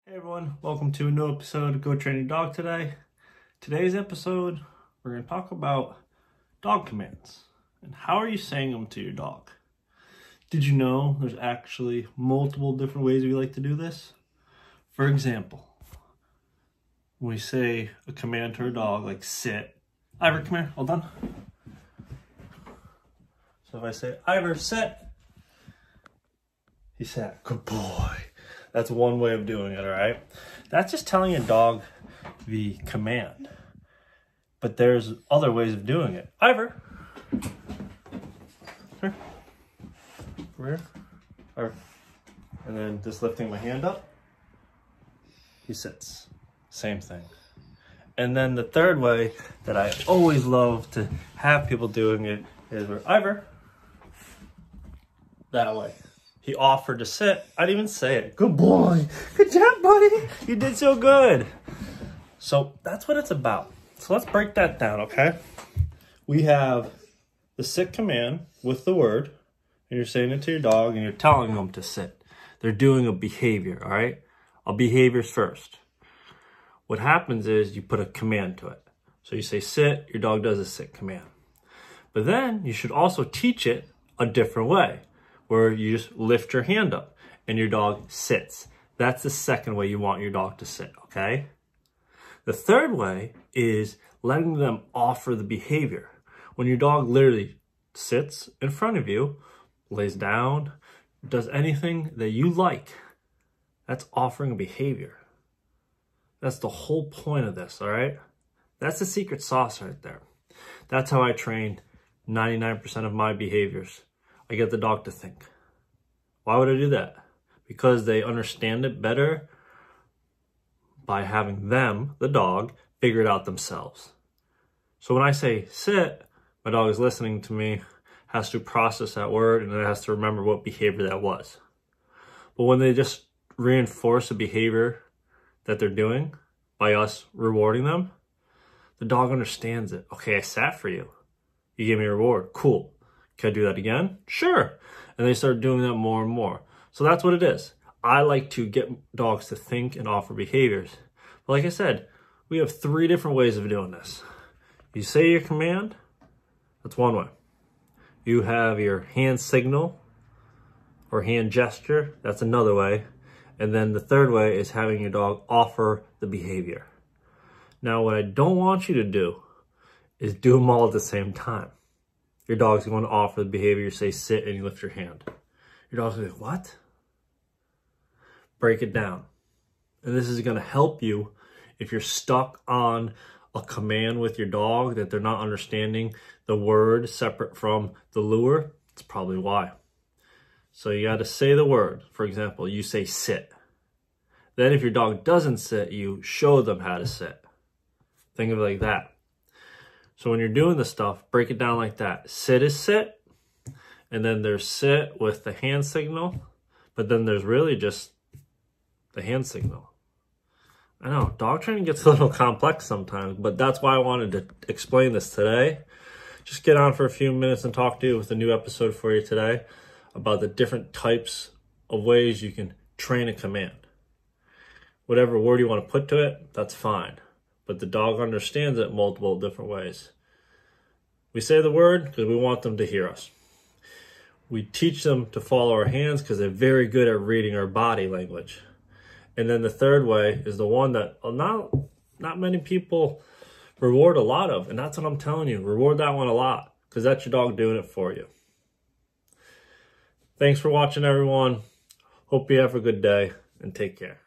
Hey everyone, welcome to a new episode of Go Train Your Dog today. Today's episode, we're going to talk about dog commands and how are you saying them to your dog. Did you know there's actually multiple different ways we like to do this? For example, when we say a command to our dog like sit, Ivor, come here, hold on. So if I say, Ivor, sit, he sat, good boy. That's one way of doing it, all right? That's just telling a dog the command. But there's other ways of doing it. Ivor. Here. Come here. Ivor. And then just lifting my hand up. He sits. Same thing. And then the third way that I always love to have people doing it is where Ivor. That way. He offered to sit. I didn't even say it. Good boy. Good job, buddy. You did so good. So that's what it's about. So let's break that down, okay? We have the sit command with the word, and you're saying it to your dog, and you're telling them to sit. They're doing a behavior, all right? A behavior's first. What happens is you put a command to it. So you say sit, your dog does a sit command. But then you should also teach it a different way, where you just lift your hand up and your dog sits. That's the second way you want your dog to sit, okay? The third way is letting them offer the behavior. When your dog literally sits in front of you, lays down, does anything that you like, that's offering a behavior. That's the whole point of this, all right? That's the secret sauce right there. That's how I train 99% of my behaviors. I get the dog to think. Why would I do that? Because they understand it better by having them, the dog, figure it out themselves. So when I say sit, my dog is listening to me, has to process that word, and it has to remember what behavior that was. But when they just reinforce a behavior that they're doing by us rewarding them, the dog understands it. Okay, I sat for you. You gave me a reward. Cool. Can I do that again? Sure. And they start doing that more and more. So that's what it is. I like to get dogs to think and offer behaviors. But like I said, we have 3 different ways of doing this. You say your command, that's one way. You have your hand signal or hand gesture, that's another way. And then the third way is having your dog offer the behavior. Now, what I don't want you to do is do them all at the same time. Your dog's going to offer the behavior, you say sit, and you lift your hand. Your dog's going to be like, what? Break it down. And this is going to help you if you're stuck on a command with your dog that they're not understanding the word separate from the lure. It's probably why. So you got to say the word. For example, you say sit. Then if your dog doesn't sit, you show them how to sit. Think of it like that. So when you're doing this stuff, break it down like that. Sit is sit, and then there's sit with the hand signal, but then there's really just the hand signal. I know, dog training gets a little complex sometimes, but that's why I wanted to explain this today. Just get on for a few minutes and talk to you with a new episode for you today about the different types of ways you can train a command. Whatever word you want to put to it, that's fine. But the dog understands it multiple different ways. We say the word because we want them to hear us. We teach them to follow our hands because they're very good at reading our body language. And then the third way is the one that not many people reward a lot of. And that's what I'm telling you. Reward that one a lot because that's your dog doing it for you. Thanks for watching, everyone. Hope you have a good day and take care.